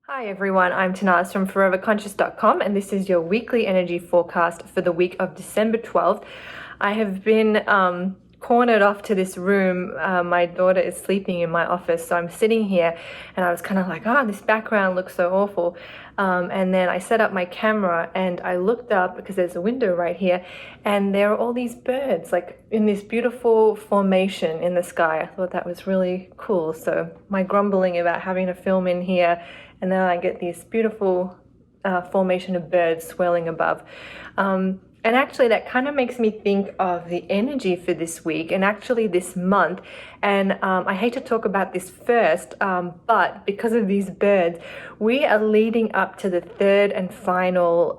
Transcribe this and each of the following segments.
Hi everyone, I'm Tanaz from foreverconscious.com and this is your weekly energy forecast for the week of December 12th. I have been cornered off to this room. My daughter is sleeping in my office, so I'm sitting here and I was kind of like, this background looks so awful. And then I set up my camera and I looked up because there's a window right here and there are all these birds like in this beautiful formation in the sky. I thought that was really cool. So my grumbling about having to film in here, and then I get this beautiful formation of birds swirling above. And actually that kind of makes me think of the energy for this week and actually this month. And I hate to talk about this first, but because of these birds, we are leading up to the third and final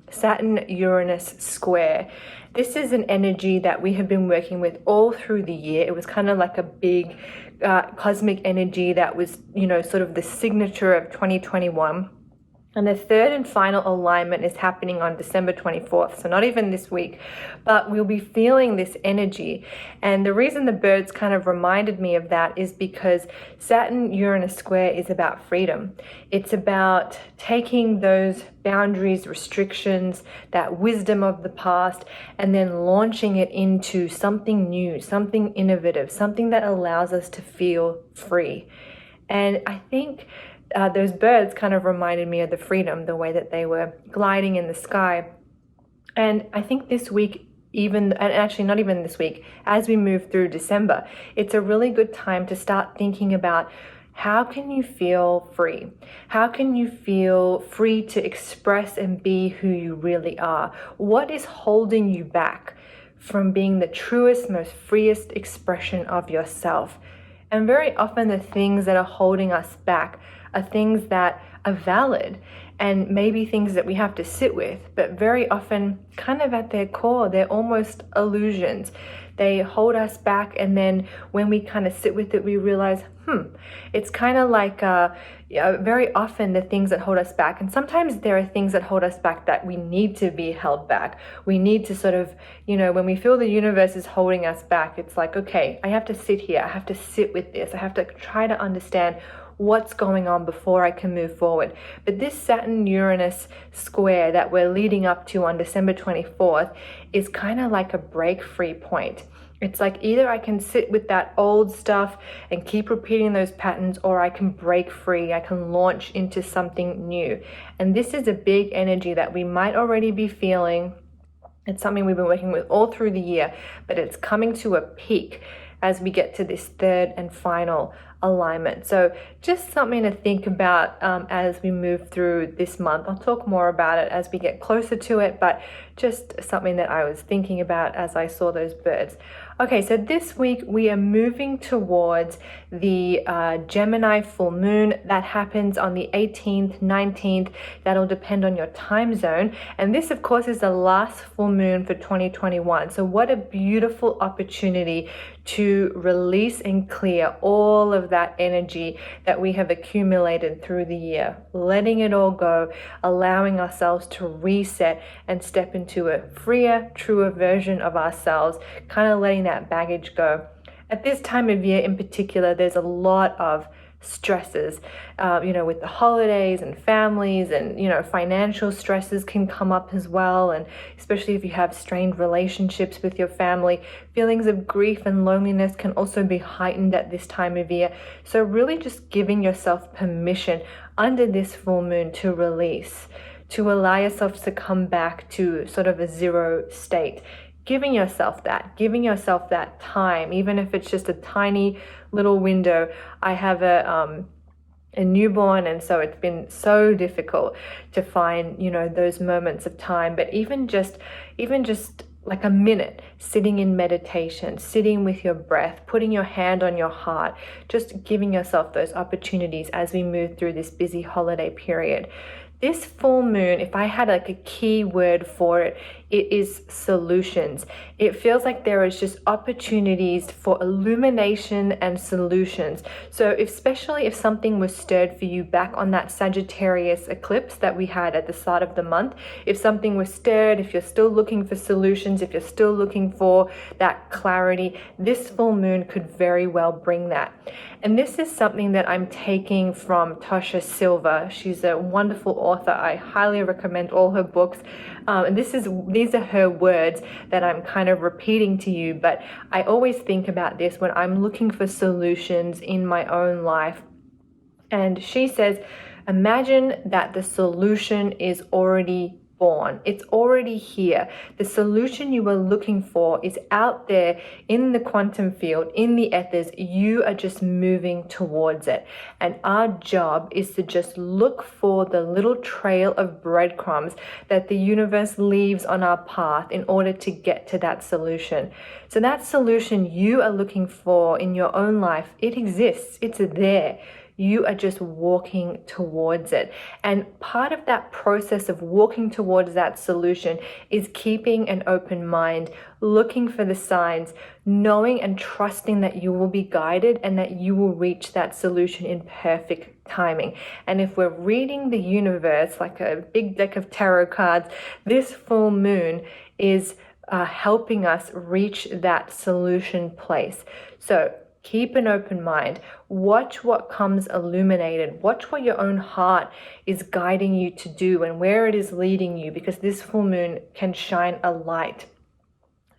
Saturn-Uranus Square. This is an energy that we have been working with all through the year. It was kind of like a big cosmic energy that was, sort of the signature of 2021. And the third and final alignment is happening on December 24th. So not even this week, but we'll be feeling this energy. And the reason the birds kind of reminded me of that is because Saturn-Uranus Square is about freedom. It's about taking those boundaries, restrictions, that wisdom of the past, and then launching it into something new, something innovative, something that allows us to feel free. And I think those birds kind of reminded me of the freedom, the way that they were gliding in the sky. And I think this week, and actually not even this week, as we move through December, it's a really good time to start thinking about how can you feel free? How can you feel free to express and be who you really are? What is holding you back from being the truest, most freest expression of yourself? And very often the things that are holding us back are things that are valid and maybe things that we have to sit with, but very often kind of at their core, they're almost illusions. They hold us back, and then when we kind of sit with it, we realize, it's kind of like very often the things that hold us back, and sometimes there are things that hold us back that we need to be held back. We need to sort of, when we feel the universe is holding us back, it's like, okay, I have to sit here, I have to sit with this, I have to try to understand what's going on before I can move forward. But this Saturn-Uranus square that we're leading up to on December 24th is kind of like a break-free point. It's like either I can sit with that old stuff and keep repeating those patterns, or I can break free, I can launch into something new. And this is a big energy that we might already be feeling. It's something we've been working with all through the year, but it's coming to a peak as we get to this third and final alignment. So just something to think about as we move through this month. I'll talk more about it as we get closer to it, but just something that I was thinking about as I saw those birds. Okay, so this week we are moving towards the Gemini full moon that happens on the 18th, 19th. That'll depend on your time zone. And this, of course, is the last full moon for 2021. So what a beautiful opportunity to release and clear all of that energy that we have accumulated through the year, letting it all go, allowing ourselves to reset and step into a freer, truer version of ourselves, kind of letting that baggage go. At this time of year in particular, there's a lot of stresses, with the holidays and families, and financial stresses can come up as well, and especially if you have strained relationships with your family, feelings of grief and loneliness can also be heightened at this time of year. So really just giving yourself permission under this full moon to release, to allow yourself to come back to sort of a zero state. Giving yourself that time, even if it's just a tiny little window. I have a newborn, and so it's been so difficult to find, those moments of time. But even just like a minute sitting in meditation, sitting with your breath, putting your hand on your heart, just giving yourself those opportunities as we move through this busy holiday period. This full moon, if I had like a key word for it, it is solutions. It feels like there is just opportunities for illumination and solutions. So especially if something was stirred for you back on that Sagittarius eclipse that we had at the start of the month, if something was stirred, if you're still looking for solutions, if you're still looking for that clarity, this full moon could very well bring that. And this is something that I'm taking from Tasha Silva. She's a wonderful author. I highly recommend all her books. And these are her words that I'm kind of repeating to you, but I always think about this when I'm looking for solutions in my own life. And she says, imagine that the solution is already born. It's already here. The solution you were looking for is out there in the quantum field, in the ethers. You are just moving towards it. And our job is to just look for the little trail of breadcrumbs that the universe leaves on our path in order to get to that solution. So that solution you are looking for in your own life, it exists. It's there. You are just walking towards it. And part of that process of walking towards that solution is keeping an open mind, looking for the signs, knowing and trusting that you will be guided and that you will reach that solution in perfect timing. And if we're reading the universe like a big deck of tarot cards, this full moon is helping us reach that solution place. So keep an open mind. Watch what comes illuminated. Watch what your own heart is guiding you to do and where it is leading you, because this full moon can shine a light.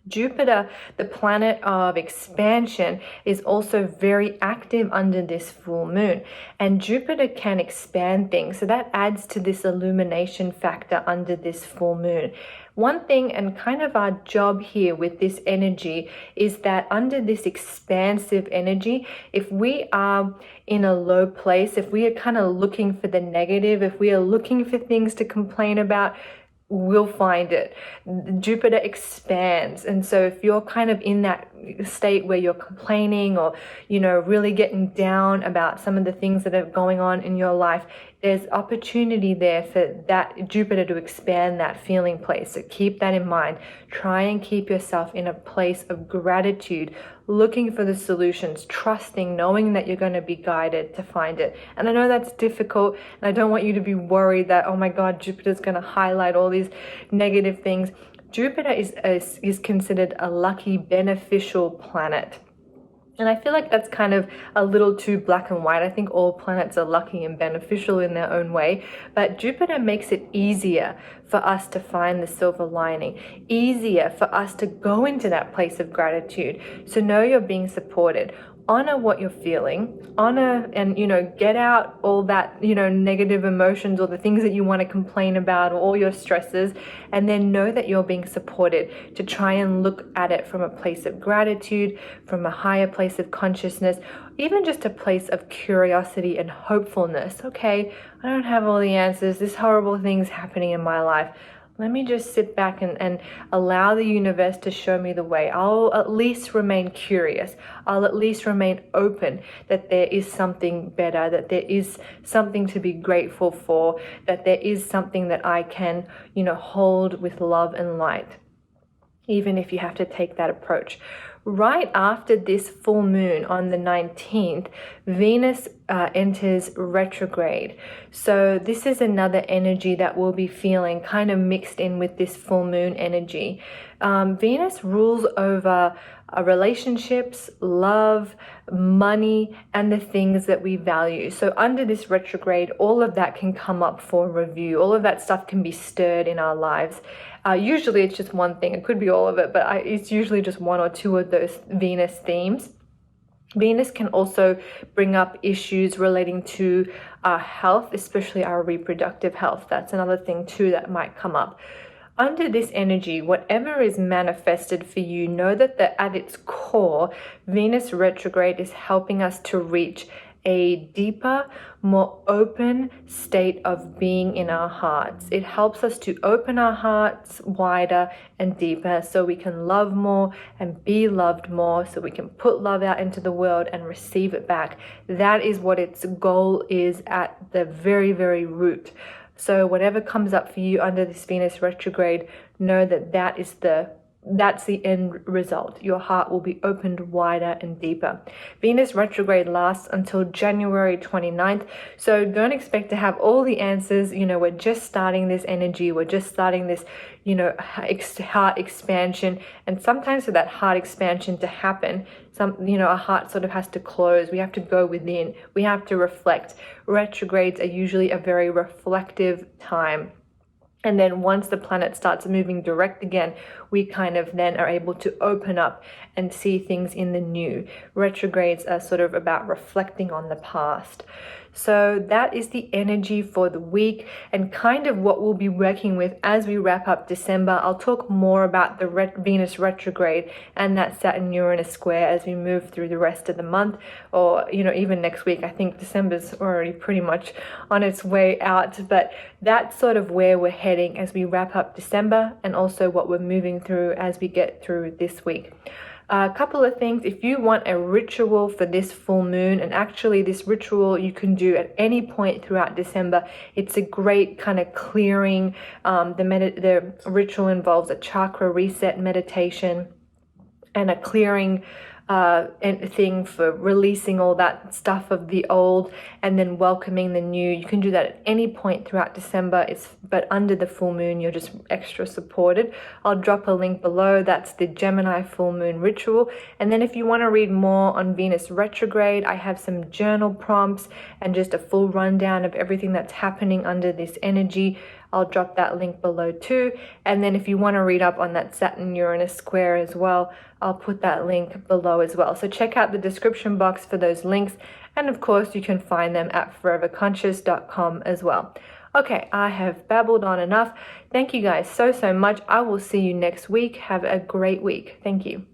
Jupiter, the planet of expansion, is also very active under this full moon. And Jupiter can expand things. So that adds to this illumination factor under this full moon. One thing, and kind of our job here with this energy, is that under this expansive energy, if we are in a low place, if we are kind of looking for the negative, if we are looking for things to complain about, we'll find it. Jupiter expands. And so if you're kind of in that state where you're complaining or, really getting down about some of the things that are going on in your life, there's opportunity there for that Jupiter to expand that feeling place. So keep that in mind. Try and keep yourself in a place of gratitude, looking for the solutions, trusting, knowing that you're going to be guided to find it. And I know that's difficult, and I don't want you to be worried that, oh my God, Jupiter's going to highlight all these negative things. Jupiter is considered a lucky, beneficial planet. And I feel like that's kind of a little too black and white. I think all planets are lucky and beneficial in their own way, but Jupiter makes it easier for us to find the silver lining, easier for us to go into that place of gratitude. So know you're being supported. Honor what you're feeling, honor and, get out all that, negative emotions or the things that you want to complain about or all your stresses, and then know that you're being supported to try and look at it from a place of gratitude, from a higher place of consciousness, even just a place of curiosity and hopefulness. Okay, I don't have all the answers. This horrible thing's happening in my life. Let me just sit back and allow the universe to show me the way. I'll at least remain curious. I'll at least remain open that there is something better, that there is something to be grateful for, that there is something that I can, hold with love and light, even if you have to take that approach. Right after this full moon on the 19th, Venus enters retrograde. So this is another energy that we'll be feeling kind of mixed in with this full moon energy. Venus rules over relationships, love, money, and the things that we value. So under this retrograde, all of that can come up for review. All of that stuff can be stirred in our lives. Usually it's just one thing. It could be all of it, but it's usually just one or two of those Venus themes. Venus can also bring up issues relating to our health, especially our reproductive health. That's another thing too that might come up. Under this energy, whatever is manifested for you, know that at its core, Venus retrograde is helping us to reach a deeper, more open state of being in our hearts. It helps us to open our hearts wider and deeper so we can love more and be loved more, so we can put love out into the world and receive it back. That is what its goal is at the very, very root. So whatever comes up for you under this Venus retrograde, know that that's the end result. Your heart will be opened wider and deeper. Venus retrograde lasts until January 29th. So don't expect to have all the answers. We're just starting this energy. We're just starting this, heart expansion. And sometimes for that heart expansion to happen, our heart sort of has to close. We have to go within. We have to reflect. Retrogrades are usually a very reflective time. And then once the planet starts moving direct again, we kind of then are able to open up and see things in the new. Retrogrades are sort of about reflecting on the past. So that is the energy for the week and kind of what we'll be working with as we wrap up December. I'll talk more about the Venus retrograde and that Saturn-Uranus square as we move through the rest of the month, or even next week. I think December's already pretty much on its way out, but that's sort of where we're heading as we wrap up December, and also what we're moving through as we get through this week. A couple of things. If you want a ritual for this full moon, and actually this ritual you can do at any point throughout December, it's a great kind of clearing. The ritual involves a chakra reset meditation and a clearing thing for releasing all that stuff of the old and then welcoming the new. You can do that at any point throughout December. But under the full moon, you're just extra supported. I'll drop a link below. That's the Gemini full moon ritual. And then if you want to read more on Venus retrograde, I have some journal prompts and just a full rundown of everything that's happening under this energy. I'll drop that link below too. And then if you want to read up on that Saturn-Uranus square as well, I'll put that link below as well. So check out the description box for those links. And of course, you can find them at foreverconscious.com as well. Okay, I have babbled on enough. Thank you guys so much. I will see you next week. Have a great week. Thank you.